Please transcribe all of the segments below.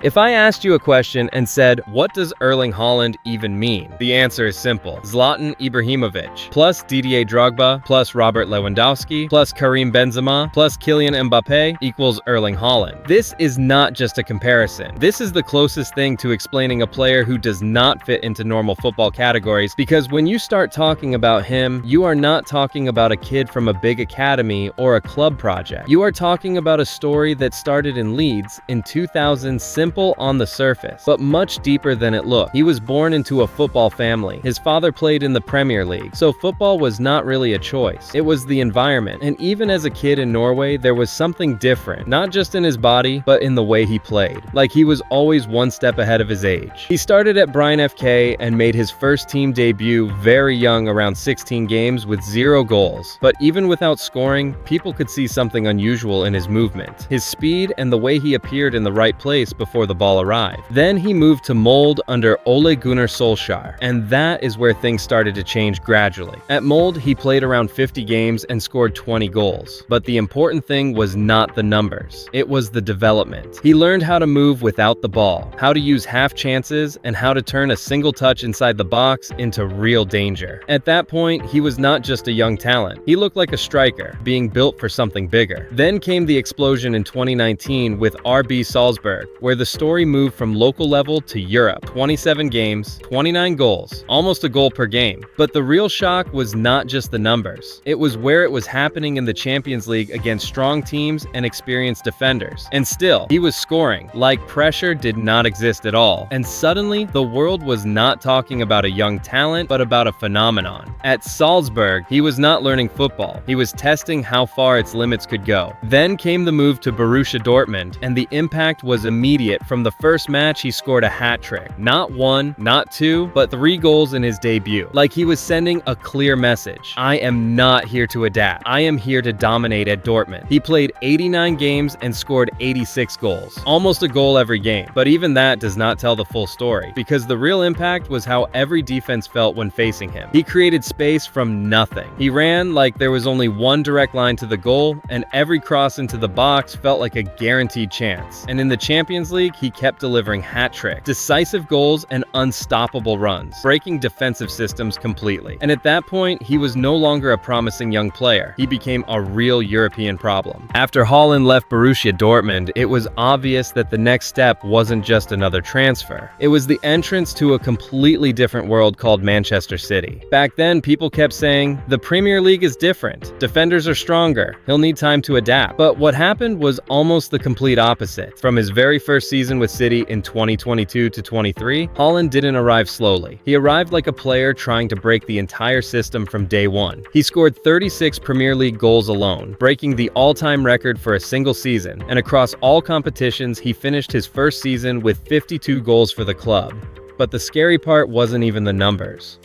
If I asked you a question and said, what does Erling Haaland even mean? The answer is simple. Zlatan Ibrahimovic, plus Didier Drogba, plus Robert Lewandowski, plus Karim Benzema, plus Kylian Mbappe equals Erling Haaland. This is not just a comparison. This is the closest thing to explaining a player who does not fit into normal football categories, because when you start talking about him, you are not talking about a kid from a big academy or a club project. You are talking about a story that started in Leeds in 2000, simple on the surface, but much deeper than it looked. He was born into a football family. His father played in the Premier League, so football was not really a choice. It was the environment. And even as a kid in Norway, there was something different, not just in his body, but in the way he played. Like he was always one step ahead of his age. He started at Brighton FK and made his first team debut very young, around 16 games with 0 goals. But even without scoring, people could see something unusual in his movement, his speed, and the way he appeared in the right place before the ball arrived. Then he moved to Molde under Ole Gunnar Solskjaer, and that is where things started to change gradually. At Molde, he played around 50 games and scored 20 goals. But the important thing was not the numbers, it was the development. He learned how to move without the ball, how to use half chances, and how to turn a single touch inside the box into real danger. At that point, he was not just a young talent. He looked like a striker, being built for something bigger. Then came the explosion in 2019 with RB Salzburg, where the story moved from local level to Europe. 27 games, 29 goals, almost a goal per game. But the real shock was not just the numbers. It was where it was happening in the Champions League against strong teams and experienced defenders. And still, he was scoring like pressure did not exist at all. And suddenly, the world was not talking about a young talent, but about a phenomenon. At Salzburg, he was not learning football. He was testing how far its limits could go. Then came the move to Borussia Dortmund, and the impact was immediate. From the first match, he scored a hat trick. Not 1, not 2, but 3 goals in his debut. Like he was sending a clear message. I am not here to adapt. I am here to dominate at Dortmund. He played 89 games and scored 86 goals. Almost a goal every game. But even that does not tell the full story, because the real impact was how every defense felt when facing him. He created space from nothing. He ran like there was only one direct line to the goal, and every cross into the box felt like a guaranteed chance. And in the Champions League, he kept delivering hat tricks, decisive goals, and unstoppable runs, breaking defensive systems completely. And at that point, he was no longer a promising young player. He became a real European problem. After Haaland left Borussia Dortmund, it was obvious that the next step wasn't just another transfer. It was the entrance to a completely different world called Manchester City. Back then, people kept saying, the Premier League is different. Defenders are stronger. He'll need time to adapt. But what happened was almost the complete opposite. From his very first season with City in 2022 to 23, Haaland didn't arrive slowly. He arrived like a player trying to break the entire system from day one. He scored 36 Premier League goals alone, breaking the all-time record for a single season, and across all competitions, he finished his first season with 52 goals for the club. But the scary part wasn't even the numbers.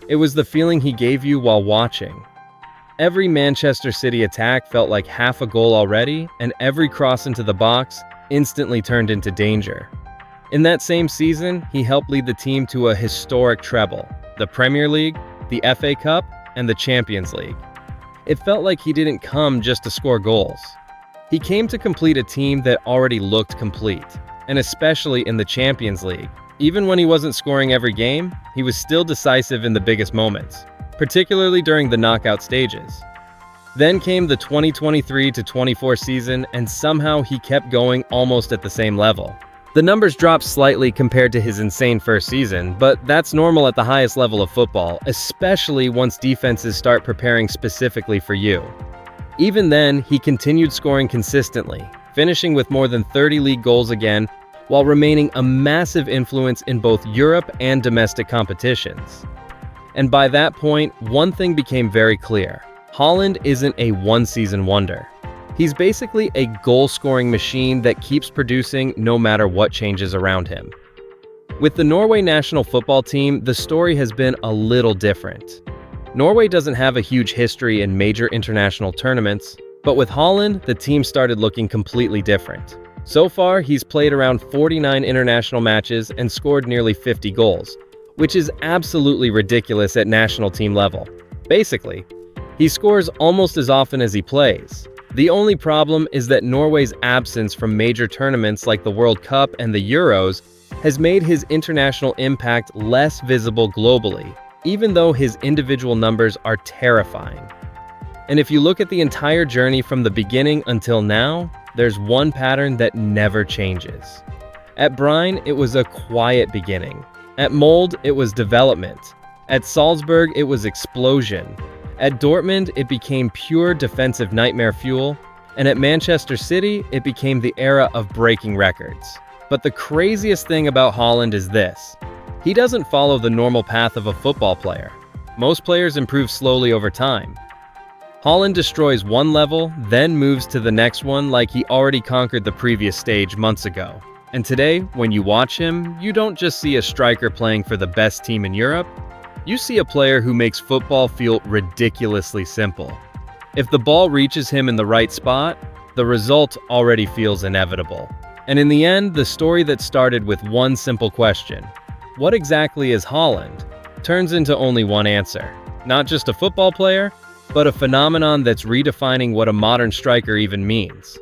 It was the feeling he gave you while watching. Every Manchester City attack felt like half a goal already, and every cross into the box instantly turned into danger. In that same season, he helped lead the team to a historic treble: the Premier League, the FA Cup, and the Champions League. It felt like he didn't come just to score goals. He came to complete a team that already looked complete, and especially in the Champions League. Even when he wasn't scoring every game, he was still decisive in the biggest moments, particularly during the knockout stages. Then came the 2023-24 season, and somehow he kept going almost at the same level. The numbers dropped slightly compared to his insane first season, but that's normal at the highest level of football, especially once defenses start preparing specifically for you. Even then, he continued scoring consistently, finishing with more than 30 league goals again, while remaining a massive influence in both Europe and domestic competitions. And by that point, one thing became very clear. Haaland isn't a one-season wonder. He's basically a goal-scoring machine that keeps producing no matter what changes around him. With the Norway national football team, the story has been a little different. Norway doesn't have a huge history in major international tournaments, but with Haaland, the team started looking completely different. So far, he's played around 49 international matches and scored nearly 50 goals, which is absolutely ridiculous at national team level. Basically, he scores almost as often as he plays. The only problem is that Norway's absence from major tournaments like the World Cup and the Euros has made his international impact less visible globally, even though his individual numbers are terrifying. And if you look at the entire journey from the beginning until now, there's one pattern that never changes. At Brine, it was a quiet beginning. At Molde, it was development. At Salzburg, it was explosion. At Dortmund, it became pure defensive nightmare fuel. And at Manchester City, it became the era of breaking records. But the craziest thing about Haaland is this. He doesn't follow the normal path of a football player. Most players improve slowly over time. Haaland destroys one level, then moves to the next one like he already conquered the previous stage months ago. And today, when you watch him, you don't just see a striker playing for the best team in Europe. You see a player who makes football feel ridiculously simple. If the ball reaches him in the right spot, the result already feels inevitable. And in the end, the story that started with one simple question, what exactly is Haaland, turns into only one answer. Not just a football player, but a phenomenon that's redefining what a modern striker even means.